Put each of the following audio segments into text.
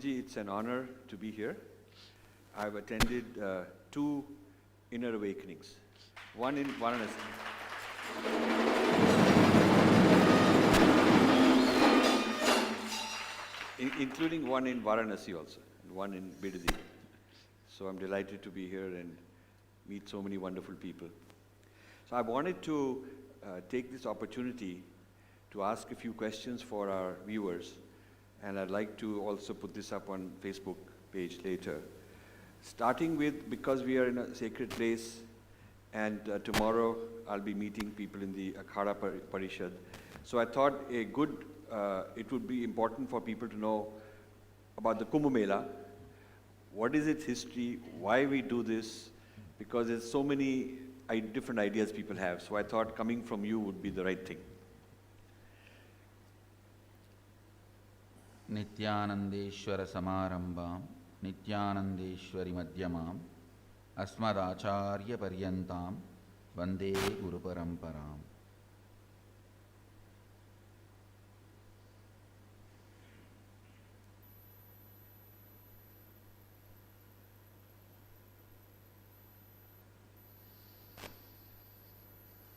Swamiji, it's an honor to be here. I've attended 2 inner awakenings, one in Varanasi. Including one in Varanasi also, and one in Bidadi. So I'm delighted to be here and meet so many wonderful people. So I wanted to take this opportunity to ask a few questions for our viewers, and I'd like to also put this up on Facebook page later. Starting with, because we are in a sacred place, and tomorrow I'll be meeting people in the Akhada Parishad. So I thought it would be important for people to know about the Kumbh Mela. What is its history? Why we do this? Because there's so many different ideas people have. So I thought coming from you would be the right thing. Nityanandeshwara Samarambam, Nityanandeshwari Madhyamam, Asmadacharya Paryantam, Vande Guru Paramparam.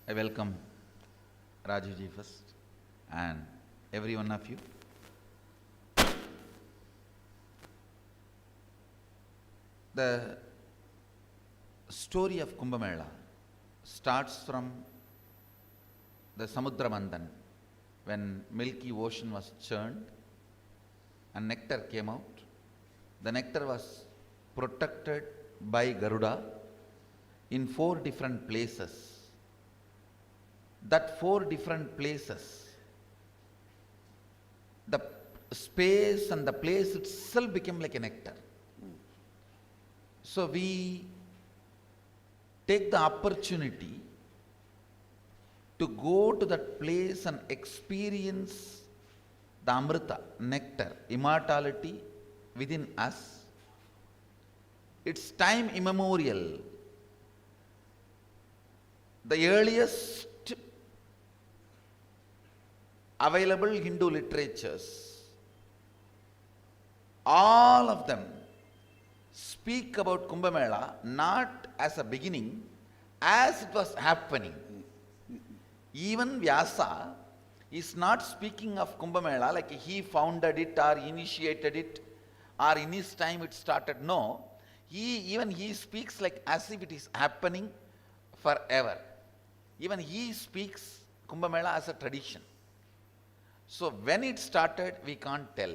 I welcome Rajivji first and every one of you. The story of Kumbh Mela starts from the Samudra Manthan, when Milky Ocean was churned and nectar came out. The nectar was protected by Garuda in 4 different places. That 4 different places, the space and the place itself became like a nectar. So we take the opportunity to go to that place and experience the Amrita, nectar, immortality within us. It's time immemorial. The earliest available Hindu literatures, all of them speak about Kumbh Mela not as a beginning, as it was happening. Even Vyasa is not speaking of Kumbh Mela like he founded it or initiated it or in his time it started. No, he speaks like as if it is happening forever. Even he speaks Kumbh Mela as a tradition. So when it started, we can't tell.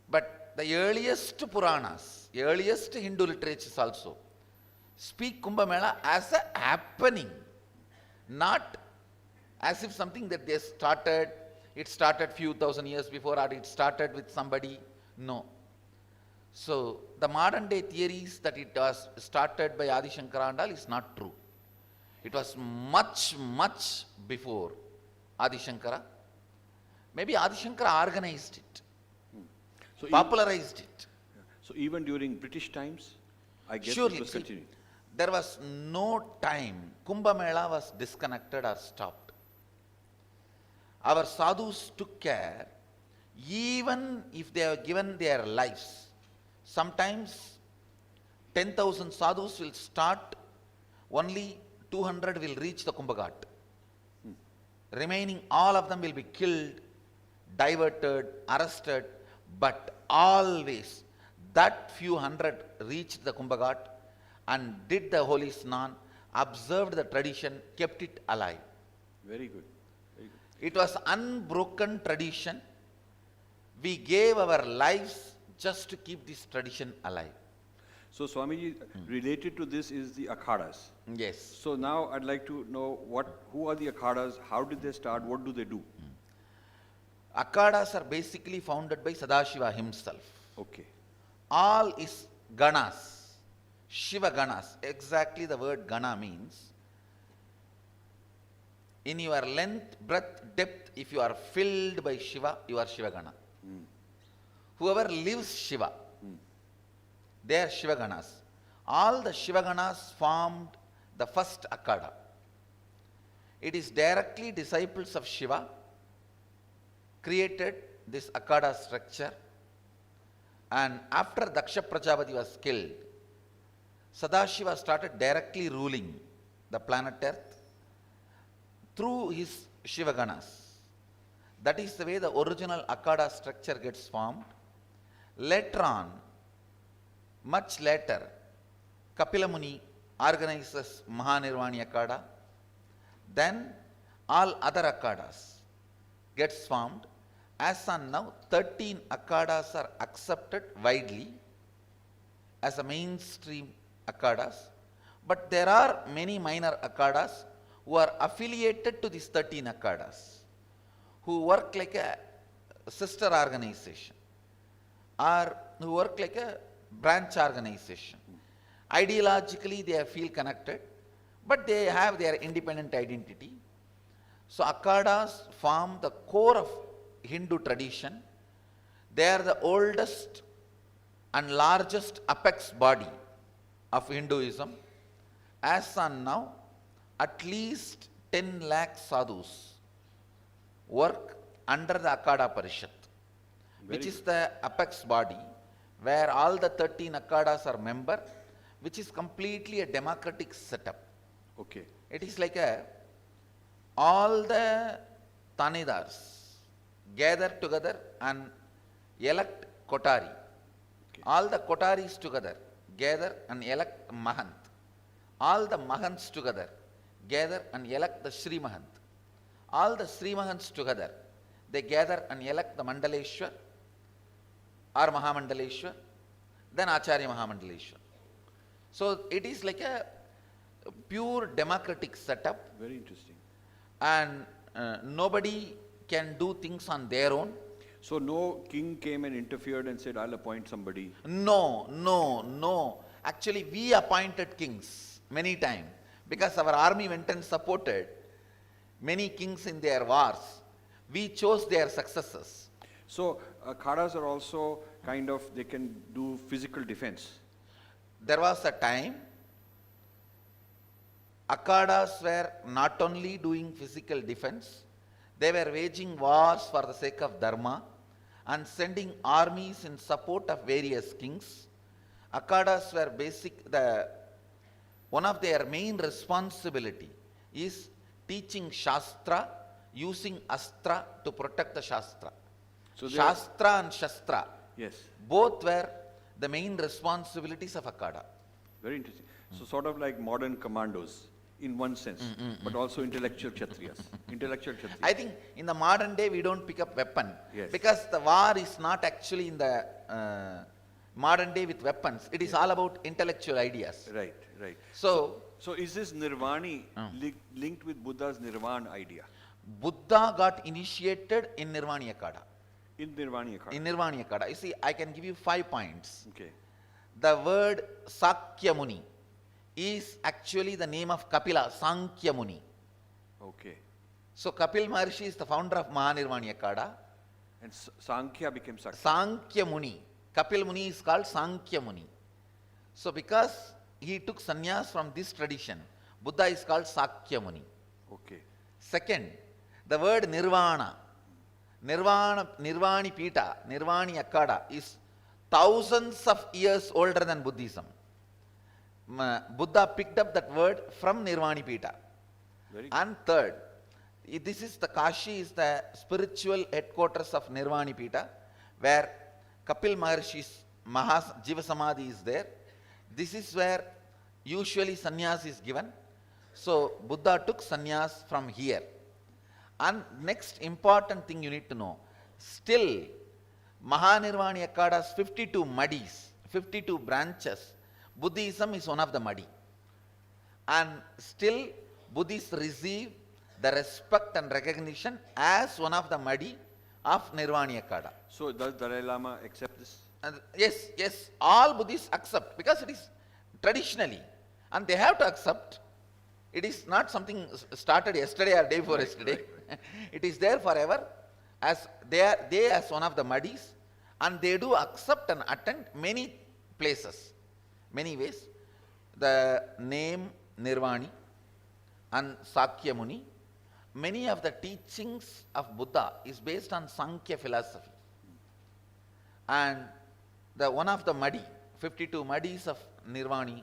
But the earliest Puranas, earliest Hindu literatures also speak Kumbh Mela as a happening, not as if something that they started, it started few thousand years before or it started with somebody. No. So the modern day theories that it was started by Adi Shankara and all is not true. It was much, much before Adi Shankara. Maybe Adi Shankara organized it, so popularized it. So even during British times, I guess surely, it was continuing. There was no time Kumbh Mela was disconnected or stopped. Our sadhus took care, even if they have given their lives. Sometimes 10,000 sadhus will start, only 200 will reach the Kumbh Ghat. Remaining all of them will be killed, diverted, arrested, but always that few hundred reached the Kumbh Ghat and did the holy snan, observed the tradition, kept it alive. Very good. Very good. It was unbroken tradition. We gave our lives just to keep this tradition alive. So Swamiji, related to this is the Akhadas. Yes. So now I'd like to know who are the Akhadas, how did they start, what do they do? Akhadas are basically founded by Sadashiva himself. Okay. All is Ganas, Shiva Ganas. Exactly the word Gana means. In your length, breadth, depth, if you are filled by Shiva, you are Shiva Gana. Whoever lives Shiva, they are Shiva Ganas. All the Shiva Ganas formed the first Akhada. It is directly disciples of Shiva, created this Akada structure, and after Daksha Prajapati was killed, Sadashiva started directly ruling the planet Earth through his Shivaganas. That is the way the original Akada structure gets formed. Later on, much later, Kapila Muni organizes Mahanirvani Akada. Then all other Akadas gets formed. As on now, 13 Akadas are accepted widely as a mainstream Akadas. But there are many minor Akadas who are affiliated to these 13 Akadas, who work like a sister organization or who work like a branch organization. Ideologically, they feel connected, but they have their independent identity. So Akadas form the core of Hindu tradition. They are the oldest and largest apex body of Hinduism. As on now, at least 10 lakh sadhus work under the Akada Parishad, which is the apex body where all the 13 Akadas are member, which is completely a democratic setup. Okay. It is like all the Tanidars gather together and elect Kotari. Okay. All the Kotaris together gather and elect Mahant. All the Mahants together gather and elect the Sri Mahant. All the Sri Mahants together, they gather and elect the Mandaleshwar or Mahamandaleshwar, then Acharya Mahamandaleshwar. So it is like a pure democratic setup, Very interesting. and nobody can do things on their own. So no king came and interfered and said, I'll appoint somebody. No. Actually, we appointed kings many times because our army went and supported many kings in their wars. We chose their successors. So khadas are also kind of, they can do physical defense. There was a time Akadas were not only doing physical defense, they were waging wars for the sake of dharma and sending armies in support of various kings. Akadas were one of their main responsibility is teaching Shastra, using Astra to protect the Shastra. So they Shastra and Shastra, Yes, both were the main responsibilities of Akada. very interesting. So sort of like modern commandos in one sense, but also intellectual Kshatriyas. Intellectual Kshatriyas. I think in the modern day we don't pick up weapon, Yes. because the war is not actually in the modern day with weapons. It is all about intellectual ideas. Right. So So is this Nirvani linked with Buddha's Nirvana idea? Buddha got initiated in Nirvani Akada. In Nirvani Akada? In Nirvani Akada. You see, I can give you 5 points. Okay. The word Sakya Muni is actually the name of Kapila, Sankhya Muni. Okay. So Kapil Maharshi is the founder of Mahanirvani Akada. And Sankhya became Sakya. Sankhya Muni. Kapil Muni is called Sankhya Muni. So because he took sannyas from this tradition, Buddha is called Sakya Muni. Okay. Second, the word Nirvana. Nirvani Pita, Nirvani Akada is thousands of years older than Buddhism. Buddha picked up that word from Nirvani Pita. Very good. And third, this is the Kashi is the spiritual headquarters of Nirvani Pita, where Kapil Maharshi's Jiva Samadhi is there. This is where usually sannyas is given. So Buddha took sannyas from here. And next important thing you need to know, still Mahanirvani Akada's 52 madis, 52 branches, Buddhism is one of the madi. And still Buddhists receive the respect and recognition as one of the madi of Nirvani Akada. So does Dalai Lama accept this? And yes, all Buddhists accept because it is traditionally, and they have to accept. It is not something started yesterday or day before yesterday. It is there forever, as they as one of the madis, and they do accept and attend many places, many ways. The name Nirvani and Sakya Muni, many of the teachings of Buddha is based on Sankhya philosophy. And the one of the Madi, 52 Madis of Nirvani,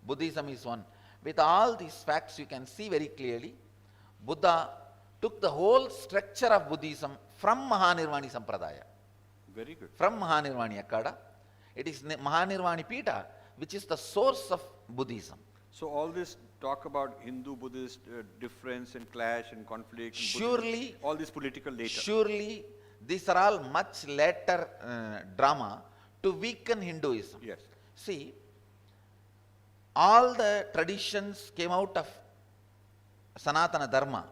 Buddhism is one. With all these facts, you can see very clearly, Buddha took the whole structure of Buddhism from Mahanirvani Sampradaya, Very good. from Mahanirvani Akada. It is Mahanirvani Pita, which is the source of Buddhism. So all this talk about Hindu-Buddhist difference and clash and conflict, and Surely, Buddhism, all this political later. surely, these are all much later drama to weaken Hinduism. Yes. See, all the traditions came out of Sanatana Dharma.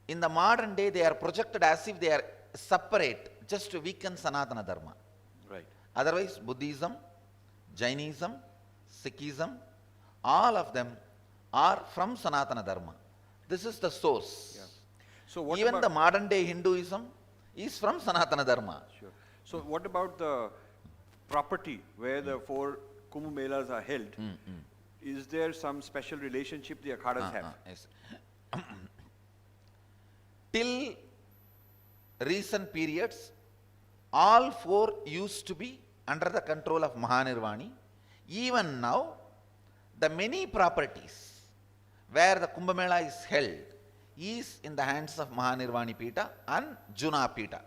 In the modern day, they are projected as if they are separate, just to weaken Sanatana Dharma. Right. Otherwise, Buddhism, Jainism, Sikhism, all of them are from Sanatana Dharma. This is the source. Yeah. So what Even about, the modern day Hinduism is from Sanatana Dharma. Sure. So what about the property where the 4 Kumbh Melas are held? Is there some special relationship the akhadas have? Yes. Till recent periods, all 4 used to be under the control of Mahanirvani. Even now, the many properties where the Kumbh Mela is held is in the hands of Mahanirvani Pita and Juna Pita.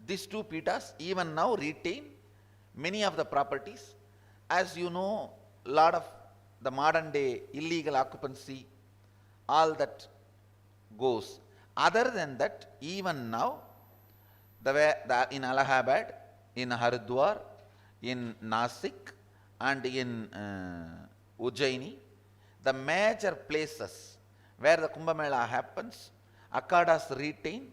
These 2 Pitas even now retain many of the properties. As you know, lot of the modern day illegal occupancy, all that goes. Other than that, even now, in Allahabad, in Haridwar, in Nasik, and in Ujjaini, the major places where the Kumbh Mela happens, Akhadas retain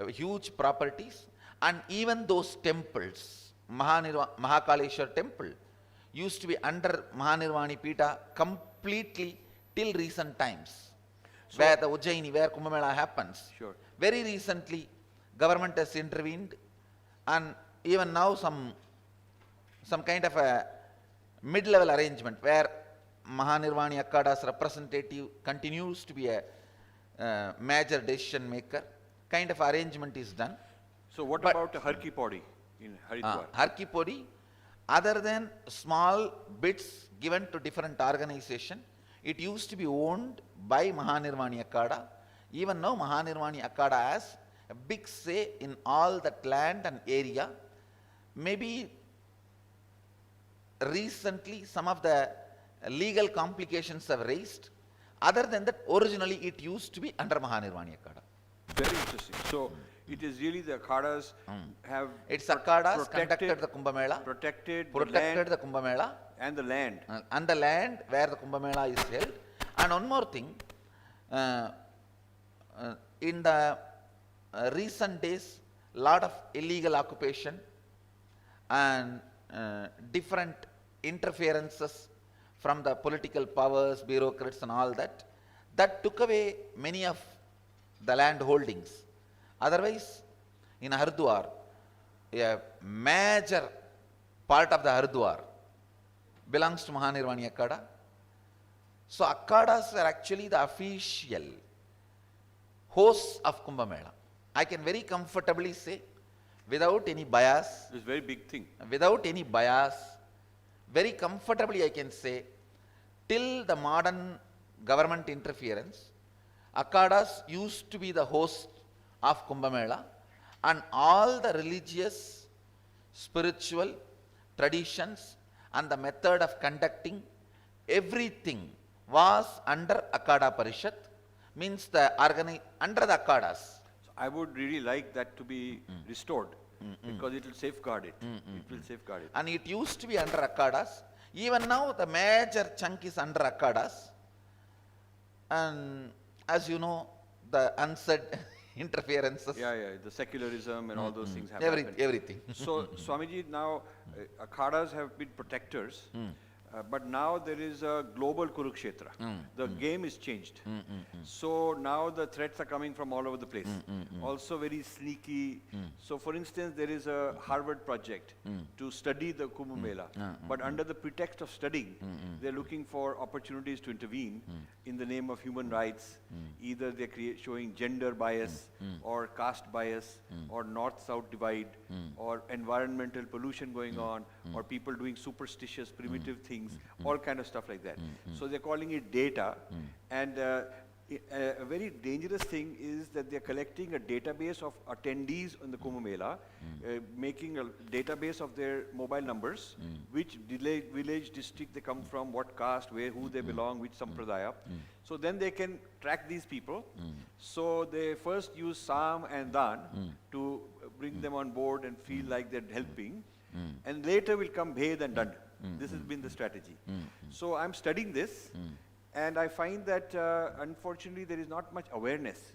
huge properties, and even those temples, Mahakaleshwar temple, used to be under Mahanirvani Pita completely till recent times. Where the Ujjaini, where Kumbh Mela happens. Sure. Very recently, government has intervened, and even now some kind of a mid-level arrangement where Mahanirvani Akhada's representative continues to be a major decision maker, kind of arrangement is done. So what But- about Har Ki Pauri in Haridwar? Har Ki Pauri, other than small bits given to different organization, it used to be owned by Mahanirvani Akhada. Even now, Mahanirvani Akhada has a big say in all that land and area. Maybe recently some of the legal complications have raised. Other than that, originally it used to be under Mahanirvani Akhada. Very interesting. So it is really the akhadas have Its Akhadas protected- conducted the Kumbh Mela, protected the protected land the Kumbh Mela, and the land. and the land where the Kumbh Mela is held. And one more thing, in the recent days, lot of illegal occupation and different interferences from the political powers, bureaucrats and all that, that took away many of the land holdings. Otherwise, in Haridwar, a major part of the Haridwar belongs to Mahanirvani Akhada. So Akhadas are actually the official hosts of Kumbh Mela. I can very comfortably say, without any bias, It's a very big thing. very comfortably I can say, till the modern government interference, Akhadas used to be the host of Kumbh Mela, and all the religious, spiritual traditions and the method of conducting, everything was under Akhada Parishad, means the under the Akhadas. So I would really like that to be restored because it will safeguard it. It will safeguard it. And it used to be under Akhadas. Even now, the major chunk is under Akhadas. And as you know, the unsaid interferences, Yeah, the secularism and all those things have happened. everything. So, Swamiji, now akhadas have been protectors. But now there is a global Kurukshetra. The game is changed. So now the threats are coming from all over the place. Also very sneaky. So for instance, there is a Harvard project to study the Kumbh Mela. But under the pretext of studying, they're looking for opportunities to intervene in the name of human rights. Either they're showing gender bias or caste bias or north-south divide or environmental pollution going on or people doing superstitious primitive things, all kind of stuff like that. So they're calling it data, and a very dangerous thing is that they're collecting a database of attendees on the Kumbh Mela, making a database of their mobile numbers, which village, district they come from, what caste, where, who they belong, which sampradaya. So then they can track these people. So they first use Sam and Dan to bring them on board and feel like they're helping. And later will come Bhed and Dand. This has been the strategy. So I'm studying this, and I find that unfortunately there is not much awareness,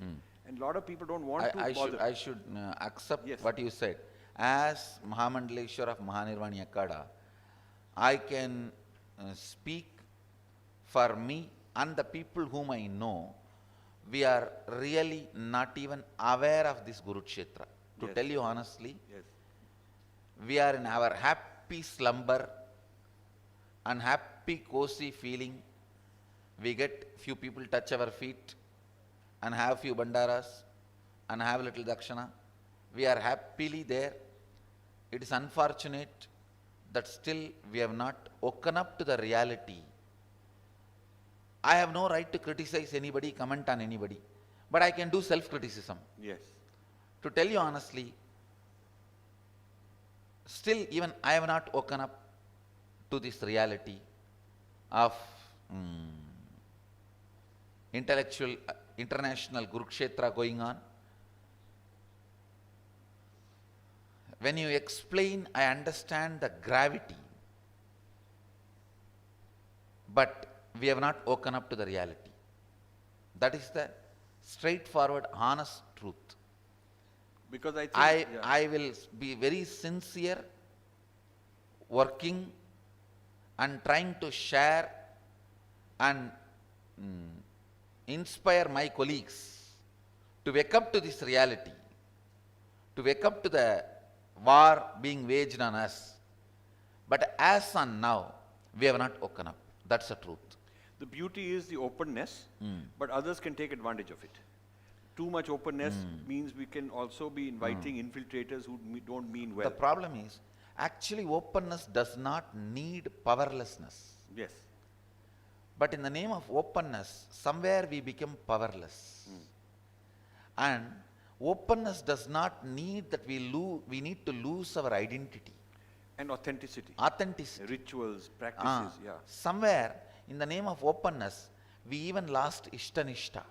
and a lot of people don't want to bother. I should accept Yes. what you said. As Mahamandaleshwar of Mahanirvani Akkada, I can speak for me and the people whom I know. We are really not even aware of this Guru Kshetra. To Yes. tell you honestly, Yes. we are in our happy slumber and happy cozy feeling. We get few people touch our feet and have few bandaras and have little dakshana. We are happily there. It is unfortunate that still we have not woken up to the reality. I have no right to criticize anybody, comment on anybody, but I can do self-criticism. Yes. To tell you honestly, still even I have not woken up to this reality of intellectual, international Kurukshetra going on. When you explain, I understand the gravity, but we have not woken up to the reality. That is the straightforward, honest truth. Because I think I will be very sincere, working and trying to share and inspire my colleagues to wake up to this reality, to wake up to the war being waged on us. But as on now, we have not woken up. That's the truth. the beauty is the openness, but others can take advantage of it. Too much openness means we can also be inviting infiltrators who don't mean well. The problem is, actually openness does not need powerlessness. Yes. But in the name of openness, somewhere we become powerless. And openness does not need that we need to lose our identity, And authenticity. authenticity. Rituals, practices, yeah. Somewhere in the name of openness, we even lost Ishtanishta.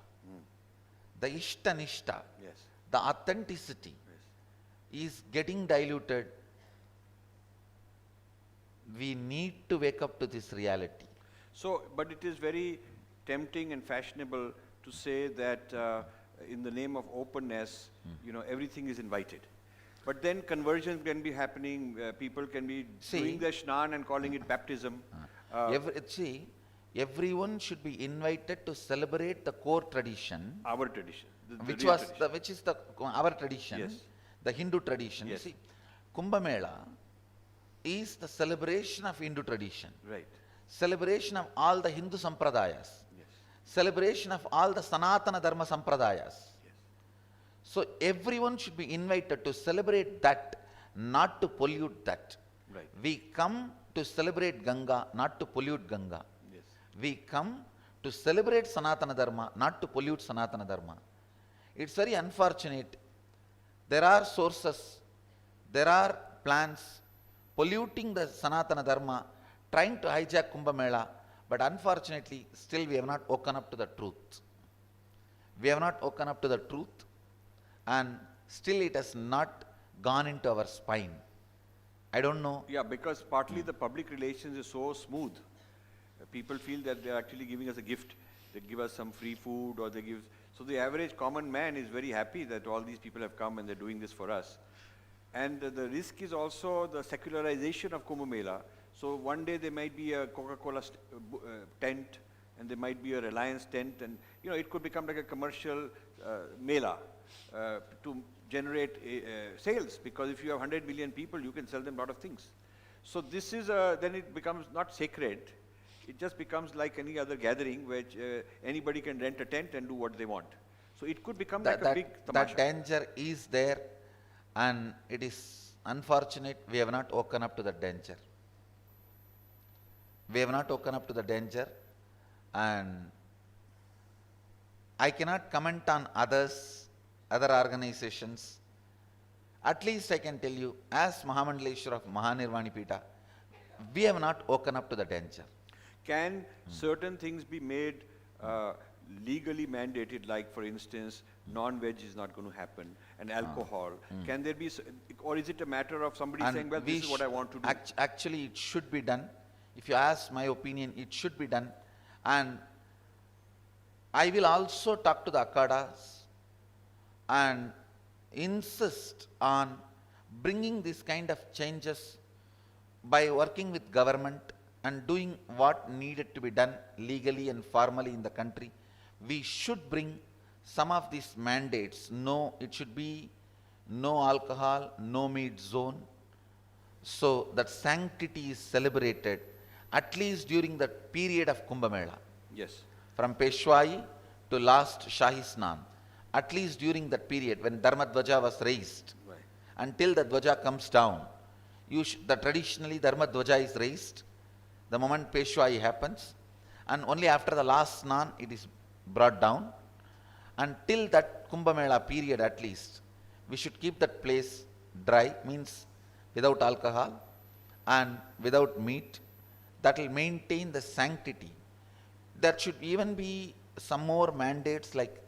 The Ishtanishta, Yes. the authenticity is getting diluted. We need to wake up to this reality. So, but it is very tempting and fashionable to say that in the name of openness, everything is invited. But then conversion can be happening, people can be See- doing their shnan and calling it baptism. Everyone should be invited to celebrate the core tradition, Our tradition. the which real was tradition. which is our tradition, Yes. the Hindu tradition. Yes. See, Kumbh Mela is the celebration of Hindu tradition, Right. celebration of all the Hindu sampradayas, Yes. celebration of all the Sanatana Dharma sampradayas. Yes. So everyone should be invited to celebrate that, not to pollute that. Right. We come to celebrate Ganga, not to pollute Ganga. Yes. We come to celebrate Sanatana Dharma, not to pollute Sanatana Dharma. It's very unfortunate. There are sources, there are plans polluting the Sanatana Dharma, trying to hijack Kumbh Mela, but unfortunately, still we have not woken up to the truth. We have not woken up to the truth, and still it has not gone into our spine. I don't know. Yeah, because partly the public relations is so smooth. People feel that they're actually giving us a gift. They give us some free food or they give. So the average common man is very happy that all these people have come and they're doing this for us. And the risk is also the secularization of Kumbh Mela. So one day there might be a Coca-Cola tent, and there might be a Reliance tent, and it could become like a commercial mela to generate sales, because if you have 100 million people, you can sell them a lot of things. So this is then it becomes not sacred. It just becomes like any other gathering where anybody can rent a tent and do what they want. So it could become like a big tamasha. That danger is there, and it is unfortunate we have not woken up to the danger. We have not woken up to the danger, and I cannot comment on others, other organizations. At least I can tell you, as Mahamandaleshwar of Mahanirvani Pita, we have not woken up to the danger. Can certain things be made legally mandated, like for instance, non-veg is not going to happen, and alcohol? Can there be, or is it a matter of somebody saying, well, this is what I want to do? Actually, it should be done. If you ask my opinion, it should be done. And I will also talk to the Akhadas and insist on bringing this kind of changes by working with government and doing what needed to be done legally and formally in the country. We should bring some of these mandates. No, it should be no alcohol, no meat zone, so that sanctity is celebrated at least during the period of Kumbh Mela. Yes. From Peshwai to last Shahi Snan, at least during that period when Dharma Dvaja was raised, Right. until the Dvaja comes down, traditionally Dharma Dvaja is raised the moment Peshwai happens, and only after the last Snan it is brought down. Until that Kumbh Mela period at least, we should keep that place dry, means without alcohol and without meat. That will maintain the sanctity. There should even be some more mandates, like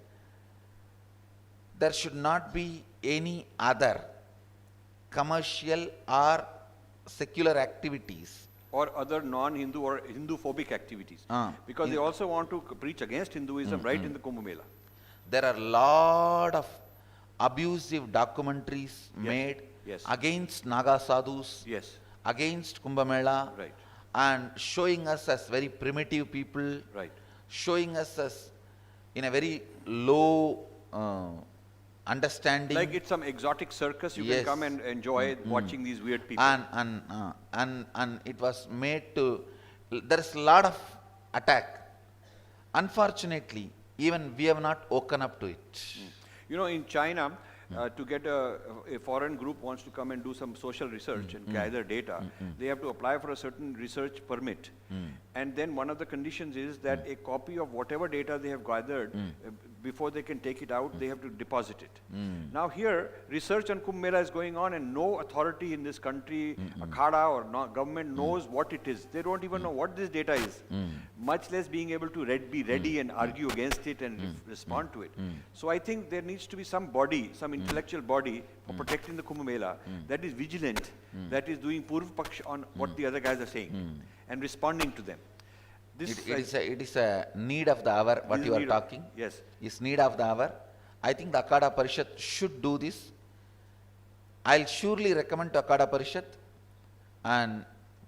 there should not be any other commercial or secular activities. Or other non-Hindu or Hindu-phobic activities. Because they also want to preach against Hinduism right in the Kumbh Mela. There are a lot of abusive documentaries made Yes. against Naga sadhus, Yes. against Kumbh Mela, Right. and showing us as very primitive people, Right. showing us as in a very low understanding. Like it's some exotic circus you Yes. can come and enjoy watching these weird people. And it was made to, there is a lot of attack. Unfortunately, even we have not woken up to it. In China, to get a foreign group wants to come and do some social research and gather data, they have to apply for a certain research permit. And then one of the conditions is that a copy of whatever data they have gathered, before they can take it out, they have to deposit it. Now here, research on Kumbh Mela is going on, and no authority in this country, Akhada or government knows what it is. They don't even know what this data is, much less being able to be ready and argue against it and respond to it. So I think there needs to be some body, some intellectual body for protecting the Kumbh Mela that is vigilant, that is doing Purv Paksh on what the other guys are saying and responding to them. It is a need of the hour, what you are talking. Yes. Is need of the hour. I think the Akhada Parishad should do this. I'll surely recommend to Akhada Parishad and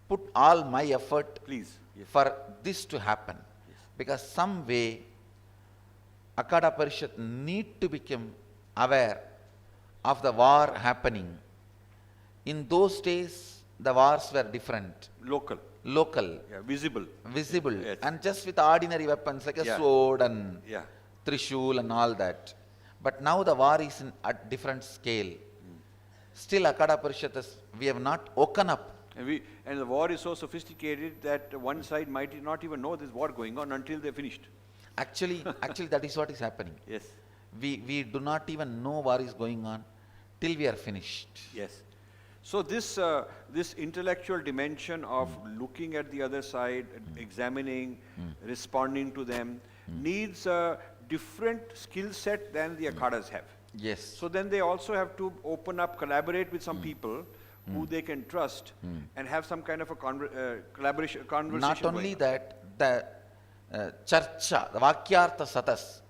put all my effort Please. Yes. for this to happen. Because some way Akhada Parishad need to become aware of the war happening. In those days, the wars were different. Local, Yeah, visible. Yes. and just with ordinary weapons like a Yeah. sword and Yeah. trishul and all that. But now the war is at different scale. Still Akhada Parishad, we have not woken up. And the war is so sophisticated that one side might not even know there's war going on until they're finished. Actually that is what is happening. Yes. We do not even know war is going on till we are finished. Yes. So this intellectual dimension of looking at the other side, examining, responding to them, needs a different skill set than the Akhadas have. Yes. So then they also have to open up, collaborate with some people who they can trust and have some kind of a conversation. Not only that, the charcha, the Vakyartha Satas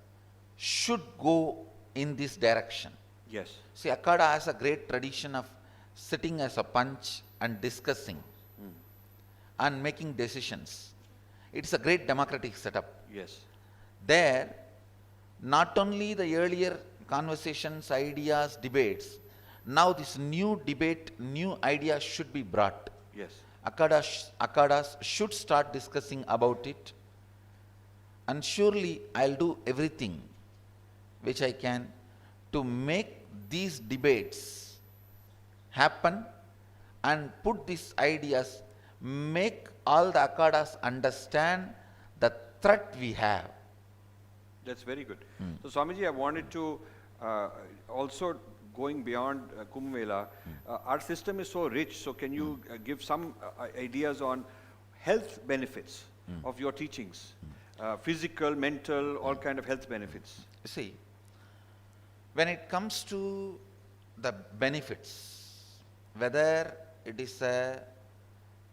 should go in this direction. Yes. See, Akhada has a great tradition of sitting as a punch and discussing. and making decisions. It's a great democratic setup. Yes. There, not only the earlier conversations, ideas, debates, now this new debate, new ideas should be brought. Yes. Akadas should start discussing about it, and surely I'll do everything which I can to make these debates happen and put these ideas, make all the Akadas understand the threat we have. That's very good. So Swamiji, I wanted to also going beyond Kumbh Mela, our system is so rich, so can you give some ideas on health benefits of your teachings? Physical, mental, all kind of health benefits. See, when it comes to the benefits, whether it is a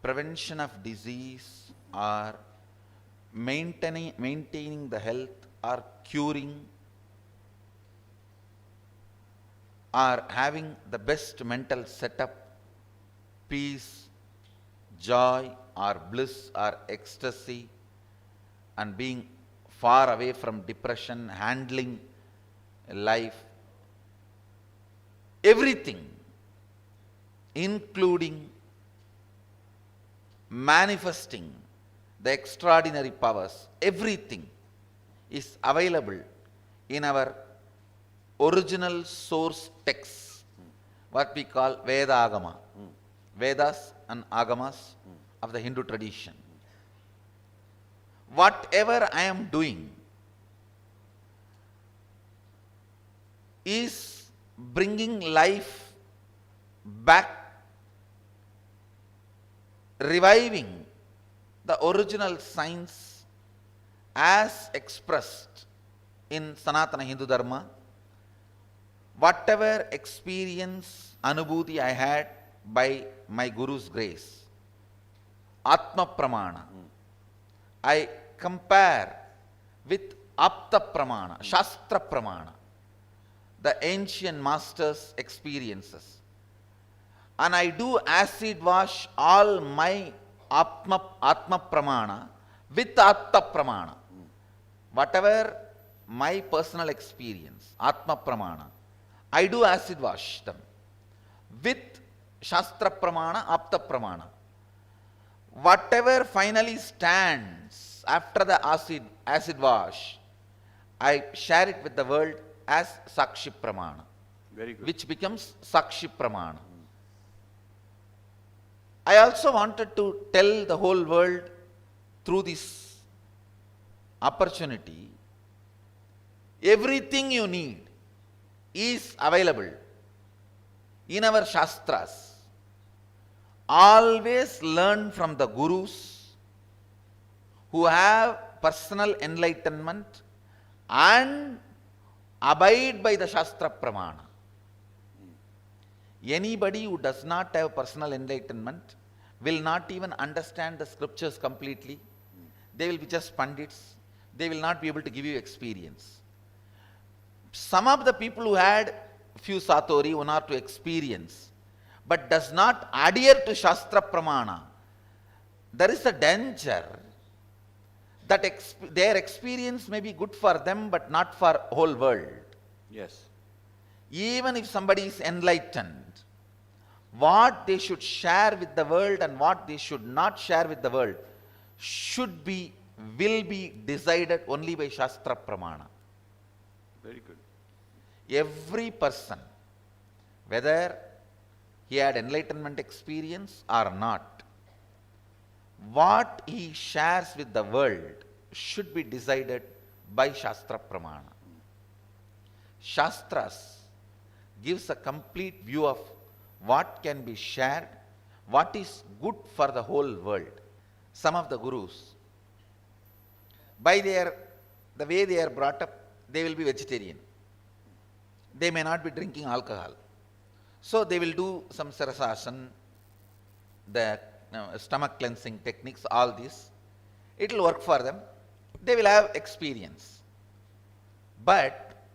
prevention of disease or maintaining the health or curing or having the best mental setup, peace, joy or bliss or ecstasy, and being far away from depression, handling life, everything, including manifesting the extraordinary powers, everything is available in our original source texts, what we call Veda Agama, Vedas and Agamas of the Hindu tradition. Whatever I am doing is bringing life back, reviving the original science as expressed in Sanatana Hindu Dharma. Whatever experience, anubhuti I had by my Guru's grace, Atma Pramana, I compare with Apta Pramana, Shastra Pramana, the ancient masters' experiences. And I do acid wash all my Atma Pramana with Atta Pramana. Whatever my personal experience, Atma Pramana, I do acid wash them with Shastra Pramana, Apta Pramana. Whatever finally stands after the acid wash, I share it with the world as Sakshi Pramana, Very good. which becomes Sakshi Pramana. I also wanted to tell the whole world through this opportunity, everything you need is available in our Shastras. Always learn from the Gurus who have personal enlightenment and abide by the Shastra Pramana. Anybody who does not have personal enlightenment will not even understand the scriptures completely. They will be just pandits. They will not be able to give you experience. Some of the people who had few satori, one or two experience, but does not adhere to Shastra Pramana, there is a danger that their experience may be good for them but not for whole world. Yes. Even if somebody is enlightened, what they should share with the world and what they should not share with the world will be decided only by Shastra Pramana. Very good. Every person, whether he had enlightenment experience or not, what he shares with the world should be decided by Shastra Pramana. Shastras gives a complete view of what can be shared, what is good for the whole world. Some of the Gurus, by the way they are brought up, they will be vegetarian. They may not be drinking alcohol. So they will do some Sarasasan, the stomach cleansing techniques, all this. It will work for them. They will have experience. But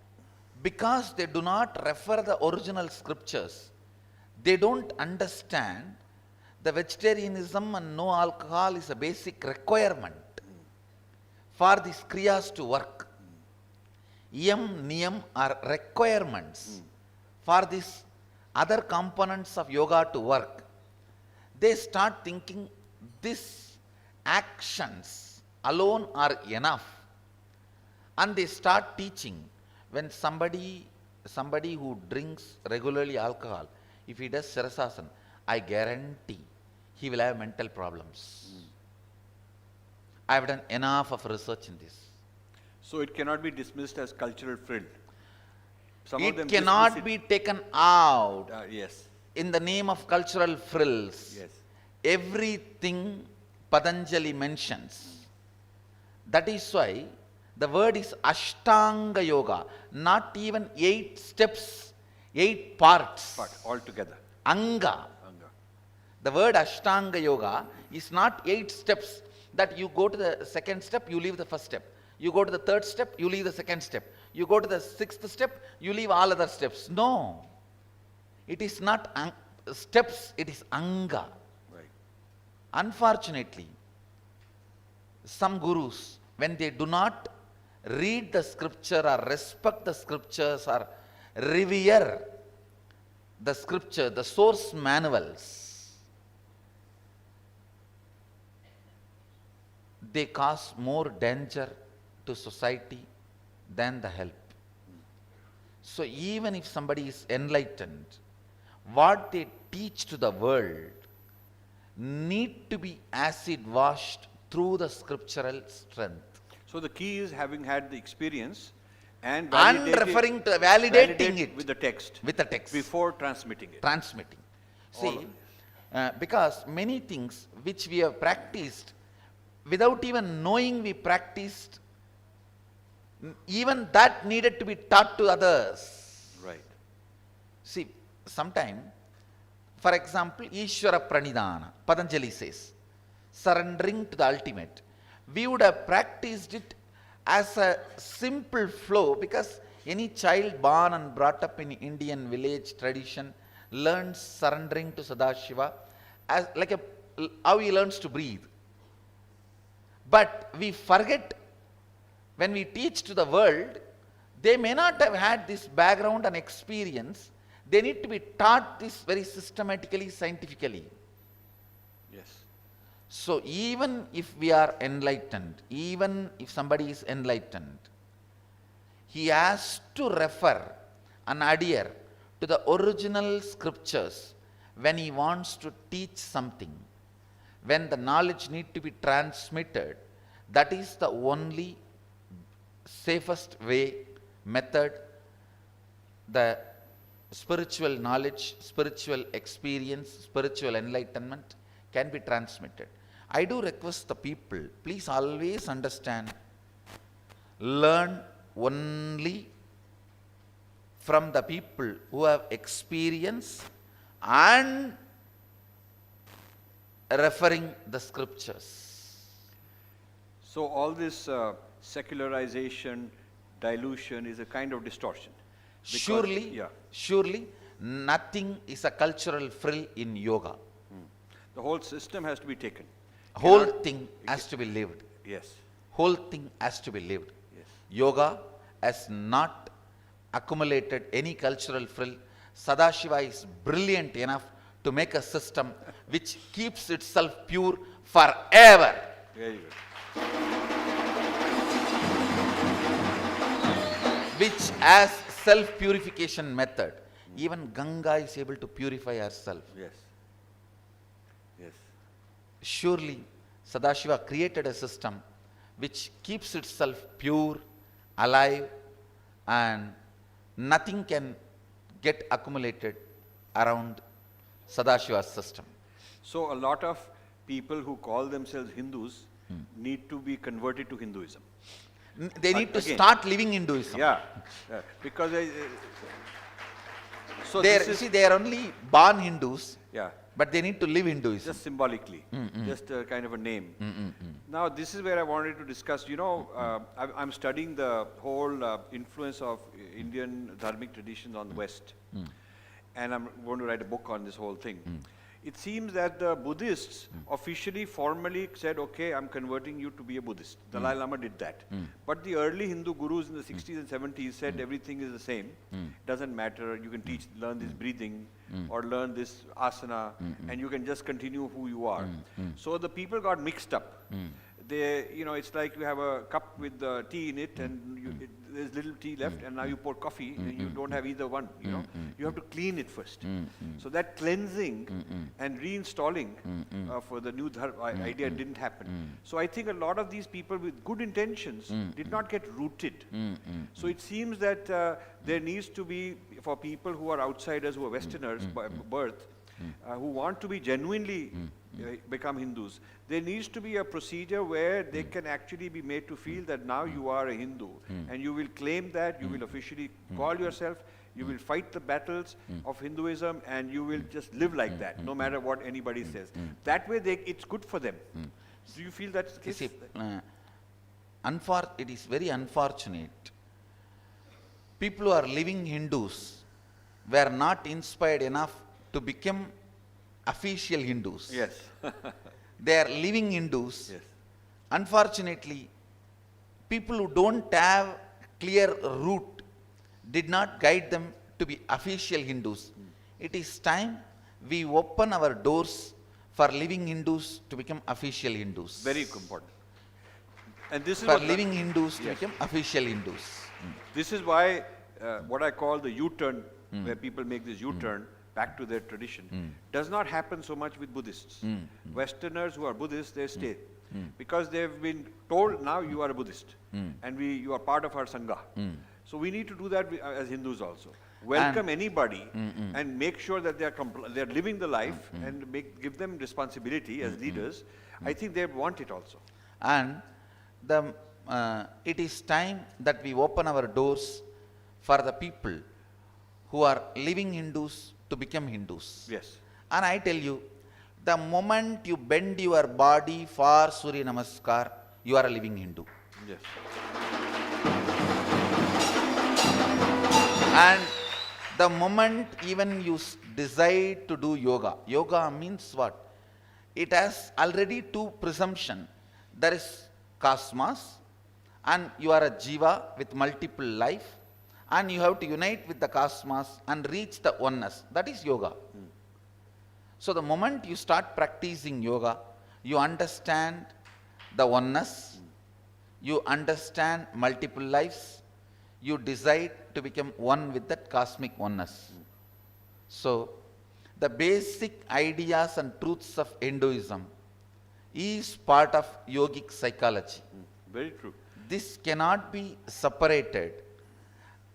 because they do not refer the original scriptures, they don't understand The vegetarianism and no alcohol is a basic requirement for these kriyas to work. Yam, niyam are requirements for these other components of yoga to work. They start thinking these actions alone are enough, and they start teaching. When somebody who drinks regularly alcohol, if he does Sirasasana, I guarantee he will have mental problems. I have done enough of research in this. So it cannot be dismissed as cultural frill. Some of them It cannot dismiss be taken out yes, in the name of cultural frills. yes. Everything Patanjali mentions. That is why the word is Ashtanga Yoga, not even 8 steps, 8 parts. But altogether. Anga. Anga. The word Ashtanga Yoga is not 8 steps that you go to the second step, you leave the first step. You go to the third step, you leave the second step. You go to the 6th step, you leave all other steps. No. It is not steps, it is Anga. Right. Unfortunately, some gurus, when they do not read the scripture or respect the scriptures or revere the scripture, the source manuals, they cause more danger to society than the help. So even if somebody is enlightened, what they teach to the world need to be acid washed through the scriptural strength. So the key is having had the experience and And referring to validating it with the text with the text before transmitting it. transmitting. All See, because many things which we have practiced without even knowing we practiced, even that needed to be taught to others. Right. See, sometime, for example, Ishvara Pranidhana, Patanjali says, surrendering to the ultimate. We would have practiced it as a simple flow, because any child born and brought up in Indian village tradition learns surrendering to Sadashiva as like how he learns to breathe. But we forget, when we teach to the world, they may not have had this background and experience. They need to be taught this very systematically, scientifically. Yes. So even if we are enlightened, even if somebody is enlightened, he has to refer and adhere to the original scriptures when he wants to teach something. When the knowledge need to be transmitted, that is the only safest way, method, the spiritual knowledge, spiritual experience, spiritual enlightenment can be transmitted. I do request the people, please always understand, learn only from the people who have experience and referring the scriptures. So all this secularization, dilution is a kind of distortion. Because- Surely, Yeah. surely, nothing is a cultural frill in yoga. The whole system has to be taken. Whole Cannot- thing has to be lived. Yes. Whole thing has to be lived. Yes. Yoga has not accumulated any cultural frill. Sadashiva is brilliant enough to make a system which keeps itself pure forever. Very good. Which has self-purification method. Even Ganga is able to purify herself. Yes. Yes. Surely Sadashiva created a system which keeps itself pure, alive, and nothing can get accumulated around Sadashiva's system. So a lot of people who call themselves Hindus need to be converted to Hinduism. They need to Again. start living Hinduism. Yeah. Because so They this are, is, see, they are only born Hindus, yeah, but they need to live Hinduism. just symbolically, just a kind of a name. Now this is where I wanted to discuss. You know, I'm studying the whole influence of Indian dharmic traditions on the West, and I'm going to write a book on this whole thing. it seems that the Buddhists officially, formally said, okay, I'm converting you to be a Buddhist. Dalai Lama did that. But the early Hindu gurus in the 60s and 70s said everything is the same. Doesn't matter, you can learn this breathing or learn this asana and you can just continue who you are. So the people got mixed up. They, it's like you have a cup with the tea in it and there's little tea left and now you pour coffee and you don't have either one, You have to clean it first. So that cleansing and reinstalling for the new idea didn't happen. So I think a lot of these people with good intentions did not get rooted. So it seems that there needs to be, for people who are outsiders, who are Westerners by birth, who want to be genuinely become Hindus, there needs to be a procedure where they can actually be made to feel that now you are a Hindu and you will claim that, you will officially call yourself, you will fight the battles of Hinduism and you will just live like that, no matter what anybody says. That way it's good for them. Do you feel that's the case? You see, it is very unfortunate. People who are living Hindus were not inspired enough to become official Hindus. Yes. They are living Hindus. Yes. Unfortunately, people who don't have clear route did not guide them to be official Hindus. It is time we open our doors for living Hindus to become official Hindus. Very important. And this is For what living Hindus to Yes. become official Hindus. This is why what I call the U-turn, where people make this U-turn back to their tradition, does not happen so much with Buddhists. Westerners who are Buddhists, they stay. Because they've been told, now you are a Buddhist, and you are part of our Sangha. So we need to do that as Hindus also. Welcome anybody and make sure that they're living the life and give them responsibility as leaders. I think they want it also. And it is time that we open our doors for the people who are living Hindus to become Hindus. Yes. And I tell you, the moment you bend your body for Surya Namaskar, you are a living Hindu. Yes. And the moment even you decide to do yoga, yoga means what? It has already two presumption. There is cosmos, and you are a jiva with multiple life, and you have to unite with the cosmos and reach the oneness. That is yoga. So the moment you start practicing yoga, you understand the oneness, you understand multiple lives, you decide to become one with that cosmic oneness. So the basic ideas and truths of Hinduism is part of yogic psychology. Very true. This cannot be separated.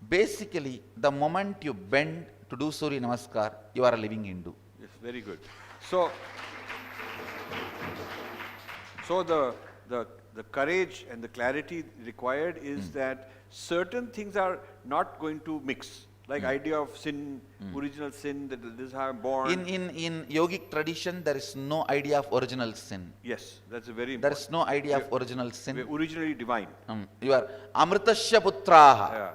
Basically, the moment you bend to do Surya Namaskar, you are a living Hindu. Yes, very good. So the courage and the clarity required is that certain things are not going to mix. Like idea of sin, original sin, that this is how I'm born. In yogic tradition, there is no idea of original sin. Yes, that's a very There important. is no idea of original sin. We're originally divine. You are Amritasya Putraha. Yeah.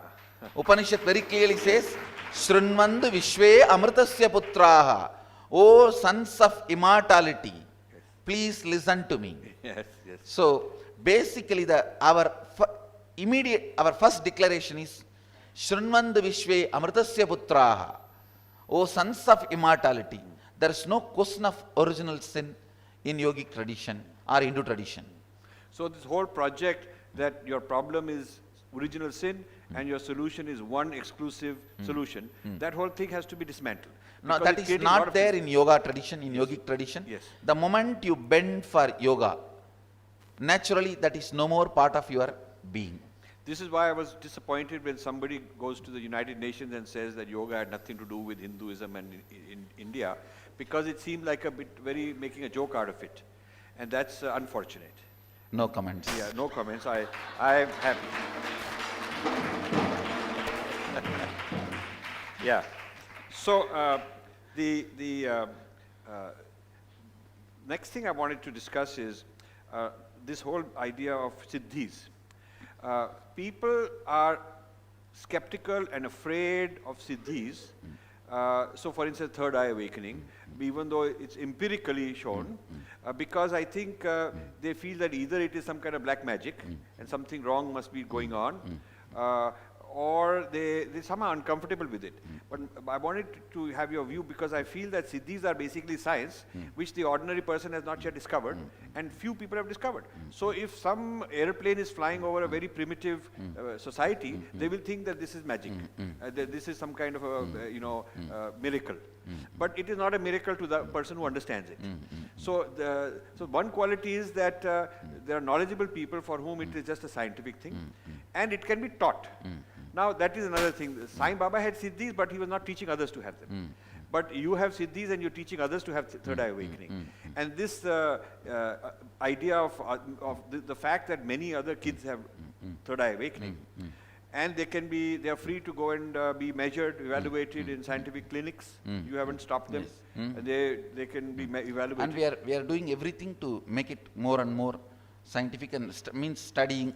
Upanishad very clearly says, Shrunvandu Vishwe Amritasya Putraha. O sons of immortality, please listen to me. Yes, yes. So basically our first declaration is Shrunvandu Vishwe Amritasya Putraha. O sons of immortality. There is no question of original sin in yogic tradition or Hindu tradition. So this whole project that your problem is original sin and your solution is one exclusive solution, that whole thing has to be dismantled. No, Because that it's is creating a lot not of there in yoga tradition, in yogic tradition. Yes. The moment you bend for yoga, naturally that is no more part of your being. This is why I was disappointed when somebody goes to the United Nations and says that yoga had nothing to do with Hinduism and in India, because it seemed like a bit making a joke out of it. And that's unfortunate. No comments. Yeah, no comments. I'm happy. Yeah. So the next thing I wanted to discuss is this whole idea of siddhis. People are skeptical and afraid of siddhis So for instance, third eye awakening, even though it's empirically shown, because I think they feel that either it is some kind of black magic and something wrong must be going on, or they somehow are uncomfortable with it. But I wanted to have your view, because I feel that siddhis are basically science which the ordinary person has not yet discovered, and few people have discovered. So if some airplane is flying over a very primitive society, they will think that this is magic, that this is some kind of a miracle. But it is not a miracle to the person who understands it. So one quality is that there are knowledgeable people for whom it is just a scientific thing, and it can be taught. Now that is another thing. Sai Baba had siddhis, but he was not teaching others to have them. But you have siddhis and you're teaching others to have third eye awakening. And this idea of the fact that many other kids have third eye awakening, and they are free to go and be measured, evaluated in scientific clinics. You haven't stopped them. They can be evaluated. And we are doing everything to make it more and more scientific, and means studying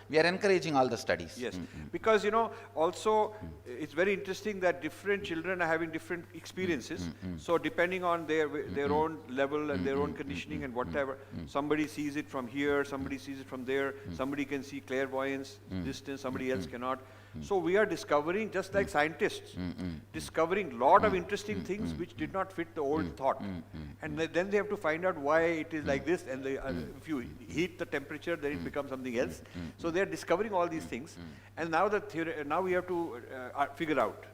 we are encouraging all the studies. Yes, because also it's very interesting that different children are having different experiences. So depending on their own level and their own conditioning and whatever, somebody sees it from here, somebody sees it from there, somebody can see clairvoyance distance, somebody else cannot. So we are discovering, just like scientists, discovering lot of interesting things which did not fit the old thought. And then they have to find out why it is like this, and if you heat the temperature, then it becomes something else. So they are discovering all these things, and now now we have to figure out.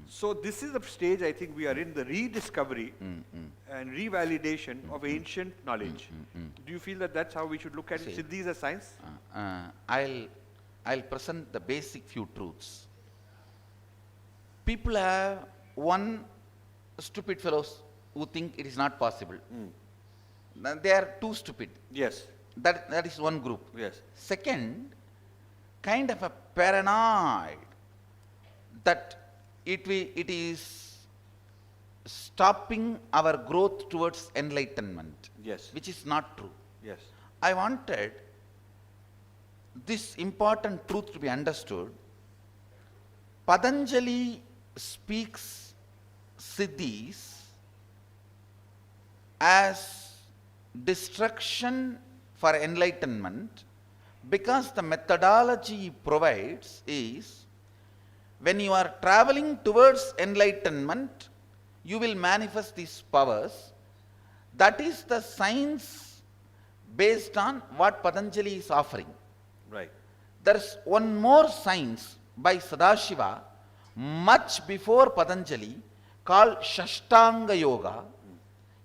So this is the stage I think we are in, the rediscovery and revalidation of ancient knowledge. Do you feel that that's how we should look at it? Siddhis as science? I'll present the basic few truths. People have one stupid fellows who think it is not possible. They are too stupid. Yes. That is one group. Yes. Second, kind of a paranoid that it is stopping our growth towards enlightenment. Yes. Which is not true. Yes. I wanted this important truth to be understood. Patanjali speaks siddhis as destruction for enlightenment, because the methodology he provides is, when you are traveling towards enlightenment, you will manifest these powers. That is the science based on what Patanjali is offering. Right. There is one more science by Sadashiva much before Patanjali called Shashtanga Yoga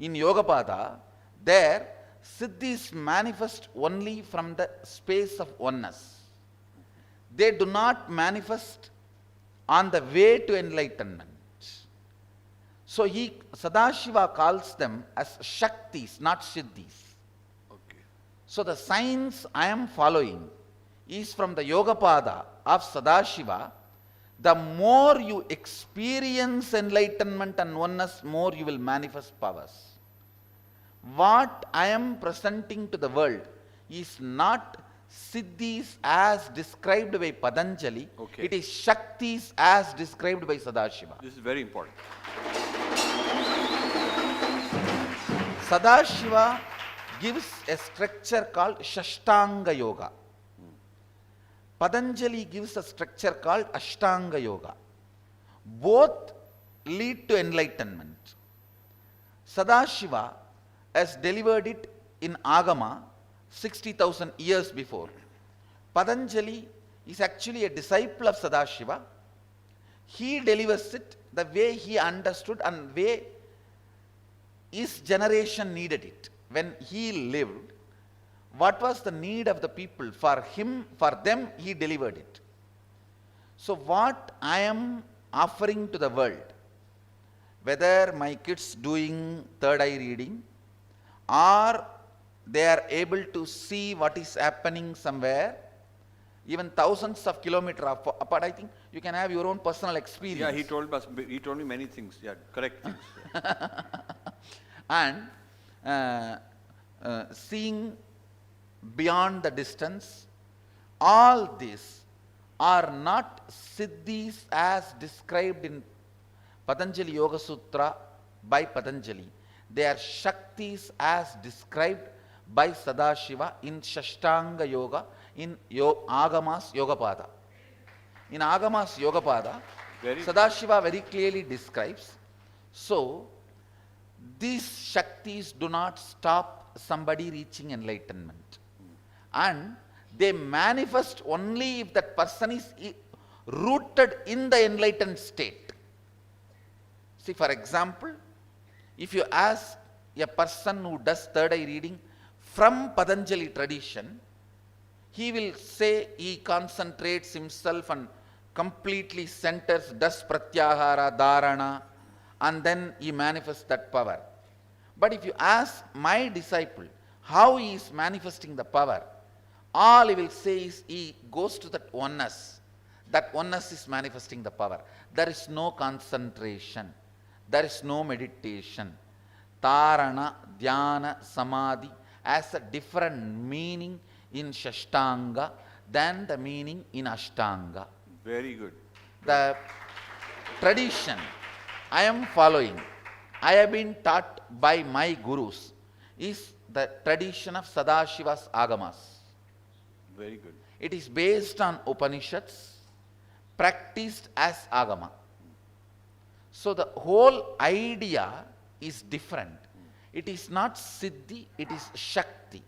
in Yogapada. There, siddhis manifest only from the space of oneness. They do not manifest on the way to enlightenment. So Sadashiva calls them as Shaktis, not Siddhis. Okay. So the science I am following is from the Yogapada of Sadashiva. The more you experience enlightenment and oneness, more you will manifest powers. What I am presenting to the world is not siddhis as described by Patanjali. Okay. It is Shaktis as described by Sadashiva. This is very important. Sadashiva gives a structure called Shashtanga Yoga. Patanjali gives a structure called Ashtanga Yoga. Both lead to enlightenment. Sadashiva has delivered it in Agama 60,000 years before. Patanjali is actually a disciple of Sadashiva. He delivers it the way he understood and way his generation needed it. When he lived, what was the need of the people? For them, he delivered it. So what I am offering to the world, whether my kids doing third eye reading, or they are able to see what is happening somewhere, even thousands of kilometers apart, I think you can have your own personal experience. Yeah, he told me many things. Yeah, correct things. And seeing beyond the distance, all these are not siddhis as described in Patanjali Yoga Sutra by Patanjali, they are Shaktis as described by Sadashiva in Shashtanga Yoga, in Agamas Yogapada. In Agamas Yogapada, Sadashiva very clearly describes. So, these Shaktis do not stop somebody reaching enlightenment. And they manifest only if that person is rooted in the enlightened state. See, for example, if you ask a person who does third eye reading from Patanjali tradition, he will say he concentrates himself and completely centers, does pratyahara, dharana, and then he manifests that power. But if you ask my disciple how he is manifesting the power, all he will say is he goes to that oneness. That oneness is manifesting the power. There is no concentration. There is no meditation. Dharana, dhyana, samadhi has a different meaning in Shashtanga than the meaning in Ashtanga. Very good. The tradition I am following, I have been taught by my gurus, is the tradition of Sadashiva's Agamas. Very good. It is based on Upanishads, practiced as Agama. So the whole idea is different. It is not Siddhi, it is Shakti.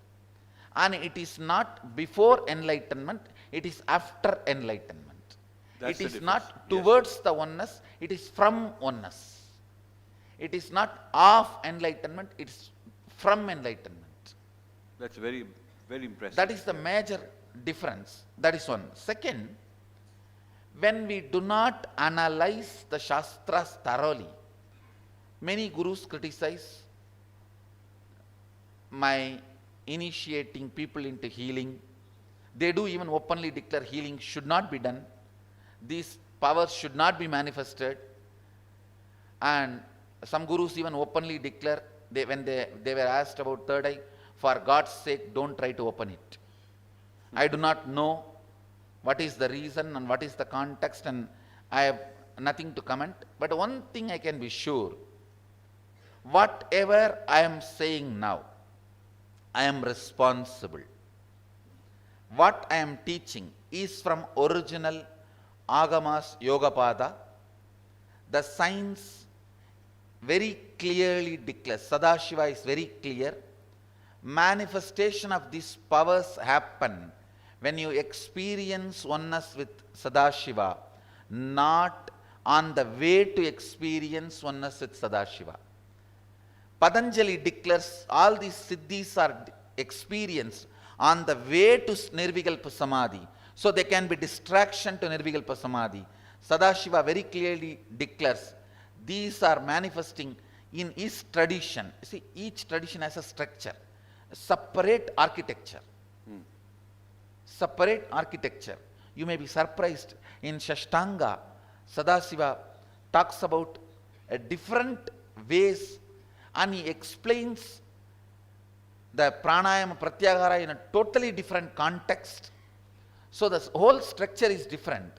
And it is not before enlightenment, it is after enlightenment. That's it is the not difference. towards the oneness, it is from oneness. It is not of enlightenment, it is from enlightenment. That's very, very impressive. That is the major difference. That is one. Second, when we do not analyze the Shastras thoroughly, many gurus criticize my initiating people into healing. They do even openly declare healing should not be done. These powers should not be manifested. And some gurus even openly declare, when they were asked about third eye, for God's sake, don't try to open it. I do not know what is the reason and what is the context, and I have nothing to comment. But one thing I can be sure, whatever I am saying now, I am responsible. What I am teaching is from original Agamas Yogapada. The science very clearly declares, Sadashiva is very clear, manifestation of these powers happen when you experience oneness with Sadashiva, not on the way to experience oneness with Sadashiva. Patanjali declares all these siddhis are experienced on the way to Nirvikalpa Samadhi. So they can be distraction to Nirvikalpa Samadhi. Sadashiva very clearly declares these are manifesting in his tradition. See, each tradition has a structure, a separate architecture. Separate architecture. You may be surprised, in Shashtanga, Sadashiva talks about different ways, and he explains the pranayama pratyahara in a totally different context. So the whole structure is different.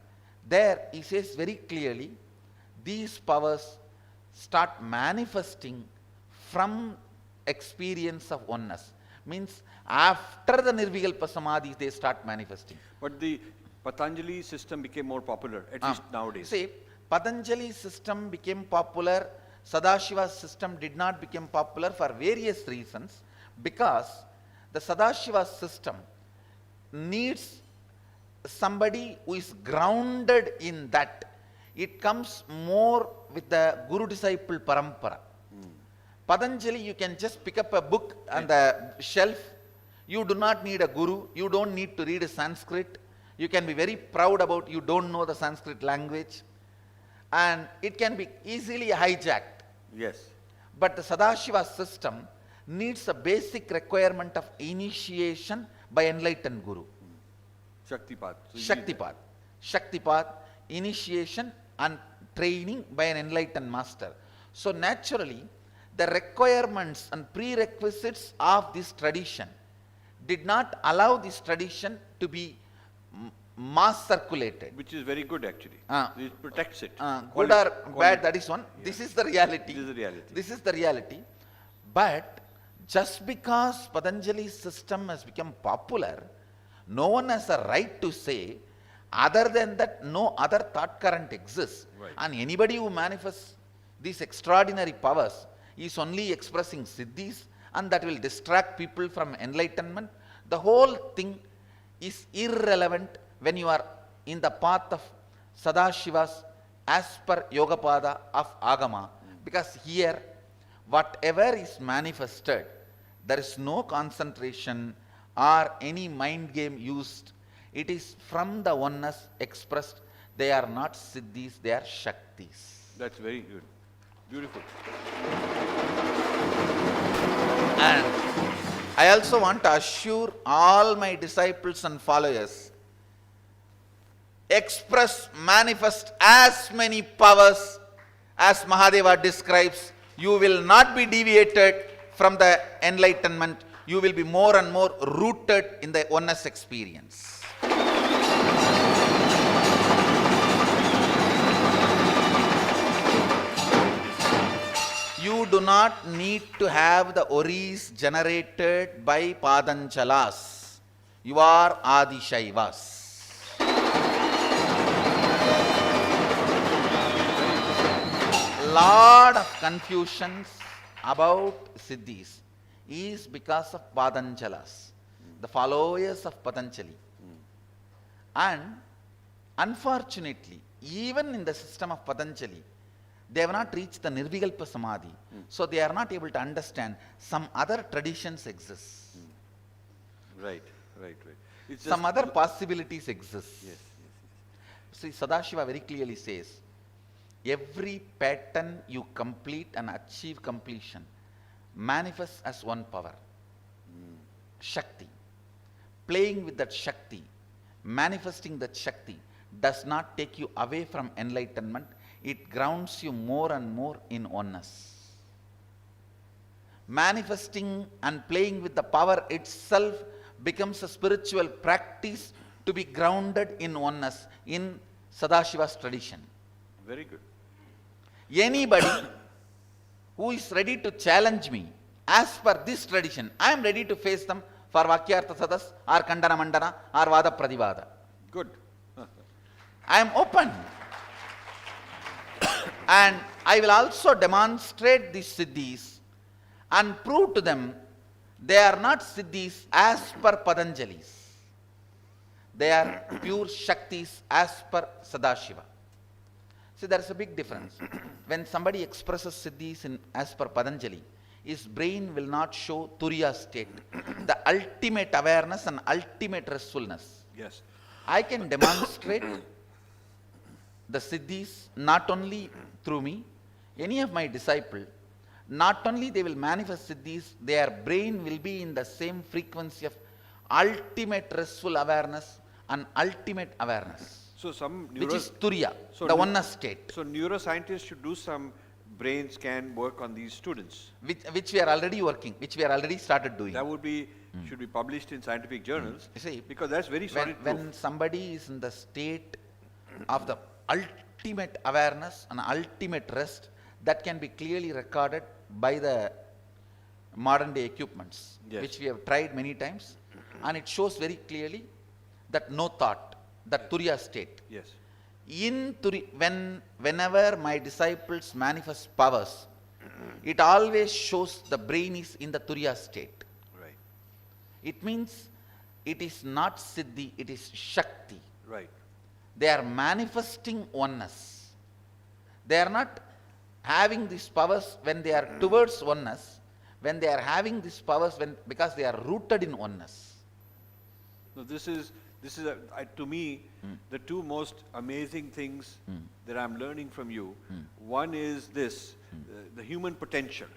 There he says very clearly, these powers start manifesting from experience of oneness. Means after the Nirvikalpa Samadhi they start manifesting. But the Patanjali system became more popular, at least nowadays. See, Patanjali system became popular, Sadashiva's system did not become popular for various reasons, because the Sadashiva system needs somebody who is grounded in that. It comes more with the guru-disciple parampara. Patanjali, you can just pick up a book on the shelf. You do not need a guru. You don't need to read Sanskrit. You can be very proud about you don't know the Sanskrit language. And it can be easily hijacked. Yes. But the Sadashiva system needs a basic requirement of initiation by enlightened guru. Shaktipat. So you need that. Shaktipat, initiation and training by an enlightened master. So naturally, the requirements and prerequisites of this tradition did not allow this tradition to be mass circulated. Which is very good actually. Ah. It protects it. Good or bad, that is one. This is the reality. This is the reality. This is the reality. But just because Patanjali's system has become popular, no one has a right to say, other than that, no other thought current exists. Right. And anybody who manifests these extraordinary powers is only expressing siddhis, and that will distract people from enlightenment. The whole thing is irrelevant when you are in the path of Sadashivas as per Yogapada of Agama, because here whatever is manifested, there is no concentration or any mind game used. It is from the oneness expressed. They are not siddhis, they are shaktis. That's very good. Beautiful. And I also want to assure all my disciples and followers, express, manifest as many powers as Mahadeva describes. You will not be deviated from the enlightenment. You will be more and more rooted in the oneness experience. You do not need to have the oris generated by Padanchalas. You are Adishaivas. Lot of confusions about siddhis is because of Padanchalas, the followers of Patanjali. And unfortunately, even in the system of Patanjali, they have not reached the Nirvikalpa Samadhi. So they are not able to understand some other traditions exist. Right. It's just Some other possibilities exist. Yes. See, Sadashiva very clearly says, every pattern you complete and achieve completion manifests as one power. Shakti. Playing with that Shakti, manifesting that Shakti does not take you away from enlightenment. It grounds you more and more in oneness. Manifesting and playing with the power itself becomes a spiritual practice to be grounded in oneness in Sadashiva's tradition. Very good. Anybody who is ready to challenge me as per this tradition, I am ready to face them for Vakyartha Sadas or Kandana Mandana or Vada Pradivada. Good. I am open. And I will also demonstrate these siddhis and prove to them they are not siddhis as per Patanjali's. They are pure Shaktis as per Sadashiva. See, there is a big difference. When somebody expresses siddhis as per Patanjali, his brain will not show Turiya state, the ultimate awareness and ultimate restfulness. Yes. I can demonstrate the siddhis not only through me, any of my disciples, not only they will manifest siddhis, their brain will be in the same frequency of ultimate restful awareness and ultimate awareness, So some which is Turiya, so the neu- oneness state, So neuroscientists should do some brain scan work on these students. which we are already working, which we are already started doing. That would be should be published in scientific journals. You see, because that's very solid proof. when somebody is in the state of the ultimate awareness and ultimate rest, that can be clearly recorded by the modern day equipments, Yes. which we have tried many times, and it shows very clearly that no thought, that Turiya state. Yes. Whenever my disciples manifest powers, it always shows the brain is in the Turiya state. Right. It means it is not Siddhi, it is Shakti. Right. They are manifesting oneness. They are not having these powers when they are towards oneness, when they are having these powers because they are rooted in oneness. No, this is to me the two most amazing things that I'm learning from you. One is this, the human potential,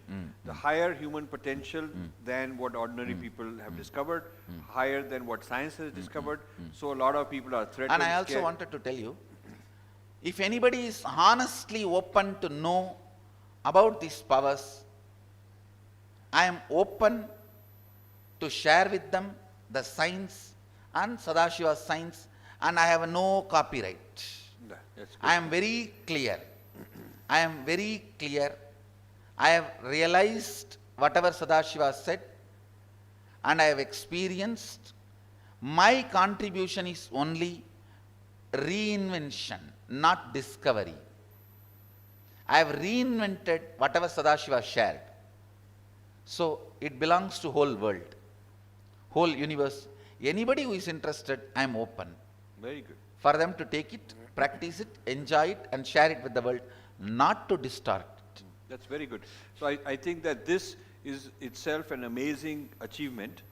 the higher human potential than what ordinary people have discovered, higher than what science has discovered. So a lot of people are threatened. And I also scared. wanted to tell you, if anybody is honestly open to know about these powers, I am open to share with them the science and Sadashiva's science and I have no copyright. That's good. I am very clear. I am very clear. I have realized whatever Sadashiva said, and I have experienced. My contribution is only reinvention, not discovery. I have reinvented whatever Sadashiva shared. So it belongs to whole world, whole universe. Anybody who is interested, I am open Very good. for them to take it, practice it, enjoy it, and share it with the world, not to distort it. That's very good. So I think that this is itself an amazing achievement.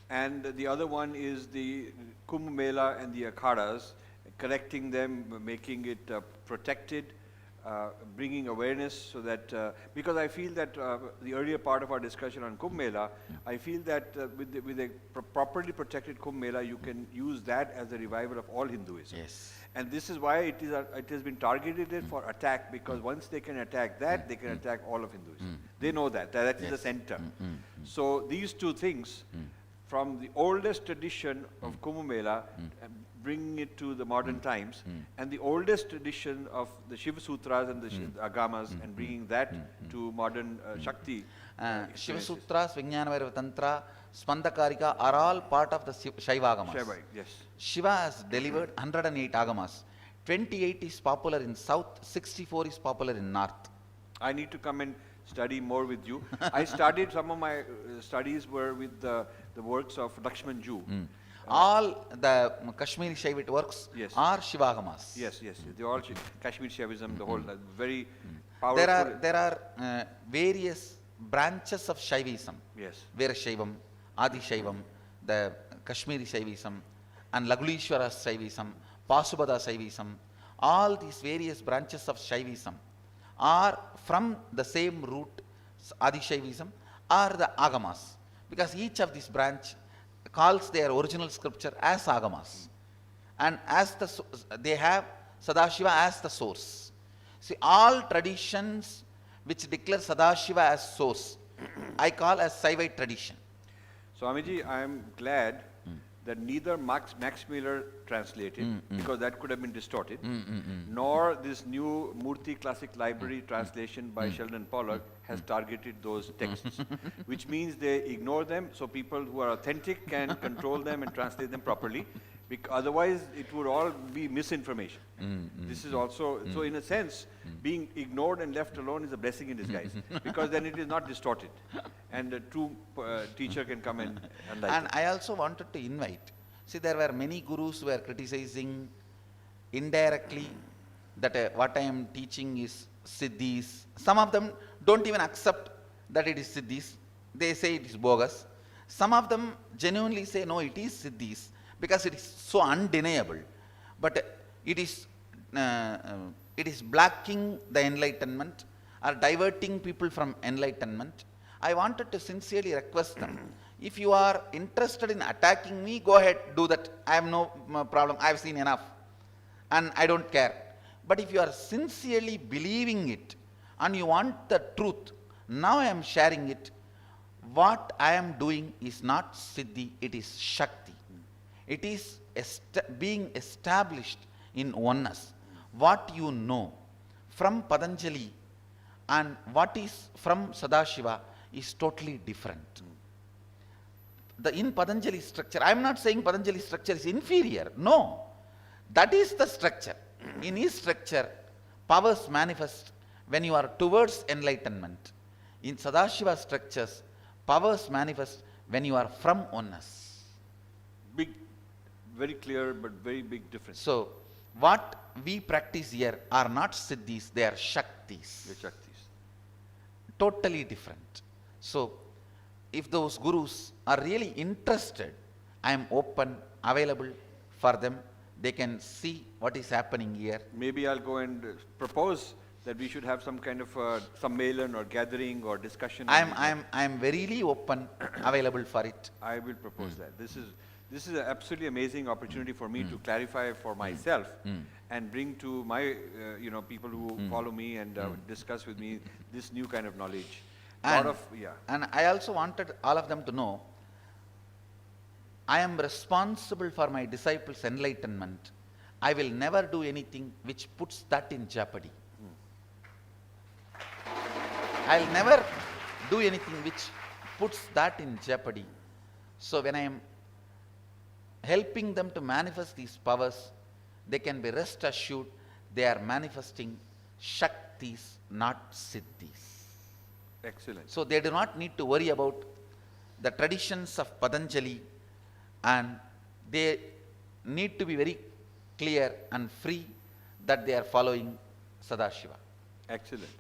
And the other one is the Kumbh Mela and the Akhadas, correcting them, making it protected, bringing awareness so that, because I feel that the earlier part of our discussion on Kumbh Mela, I feel that with a properly protected Kumbh Mela, you can use that as a revival of all Hinduism. Yes. And this is why it has been targeted for attack, because once they can attack that, they can attack all of Hinduism. They know that is the center. So these two things, from the oldest tradition of Kumbh Mela, bringing it to the modern times, and the oldest tradition of the Shiva Sutras and the Agamas, and bringing that to modern Shakti. Shiva experiences. Sutras, Vijnana Vairava Tantra, Spandakarika are all part of the Shaiva Agamas. Shiva, yes. Shiva has delivered 108 Agamas. 28 is popular in south, 64 is popular in north. I need to come and study more with you. I started, some of my studies were with the works of Lakshman Ju. All the Kashmiri Shaivite works Yes. are Shiva Agamas. Yes, they all Kashmir Shaivism, the whole very powerful. There are various branches of Shaivism. Yes. Veerashaivam, Adi Shaivam, the Kashmiri Shaivism, and Lagulishwara Shaivism, Pasubada Shaivism. All these various branches of Shaivism are from the same root, Adi Shaivism, are the Agamas. Because each of this branch calls their original scripture as Agamas. And as they have Sadashiva as the source. See, all traditions which declare Sadashiva as source, I call as Saivite tradition. So Amiji, I am glad that neither Max Miller translated, because that could have been distorted, nor this new Murthy Classic Library translation by Sheldon Pollock has targeted those texts, which means they ignore them so people who are authentic can control them and translate them properly. Otherwise, it would all be misinformation. This is also, so in a sense, being ignored and left alone is a blessing in disguise, because then it is not distorted, and a true teacher can come and enlighten. And I also wanted to invite, see, there were many gurus who were criticizing indirectly that what I am teaching is Siddhis. Some of them don't even accept that it is Siddhis. They say it is bogus. Some of them genuinely say, no, it is Siddhis, because it is so undeniable. But it is blocking the enlightenment or diverting people from enlightenment. I wanted to sincerely request them, if you are interested in attacking me, go ahead, do that. I have no problem. I have seen enough and I don't care. But if you are sincerely believing it and you want the truth, now I am sharing it. What I am doing is not Siddhi, it is Shakti. It is being established in oneness. What you know from Patanjali and what is from Sadashiva is totally different. In Patanjali structure, I am not saying Patanjali structure is inferior. No, that is the structure. In his structure, powers manifest when you are towards enlightenment. In Sadashiva structures, powers manifest when you are from oneness. Big, very clear, but very big difference. So, what we practice here are not Siddhis, they are Shaktis. The Shaktis. Totally different. So, if those gurus are really interested, I am open, available for them. They can see what is happening here. Maybe I'll go and propose that we should have some kind of sammelan or gathering or discussion. I am verily open, available for it. I will propose that. This is an absolutely amazing opportunity for me to clarify for myself and bring to my people who follow me and discuss with me this new kind of knowledge. And I also wanted all of them to know, I am responsible for my disciples' enlightenment. I will never do anything which puts that in jeopardy. I'll never do anything which puts that in jeopardy. So when I am helping them to manifest these powers, they can be rest assured they are manifesting Shaktis, not Siddhis. Excellent. So they do not need to worry about the traditions of Patanjali, and they need to be very clear and free that they are following Sadashiva. Excellent.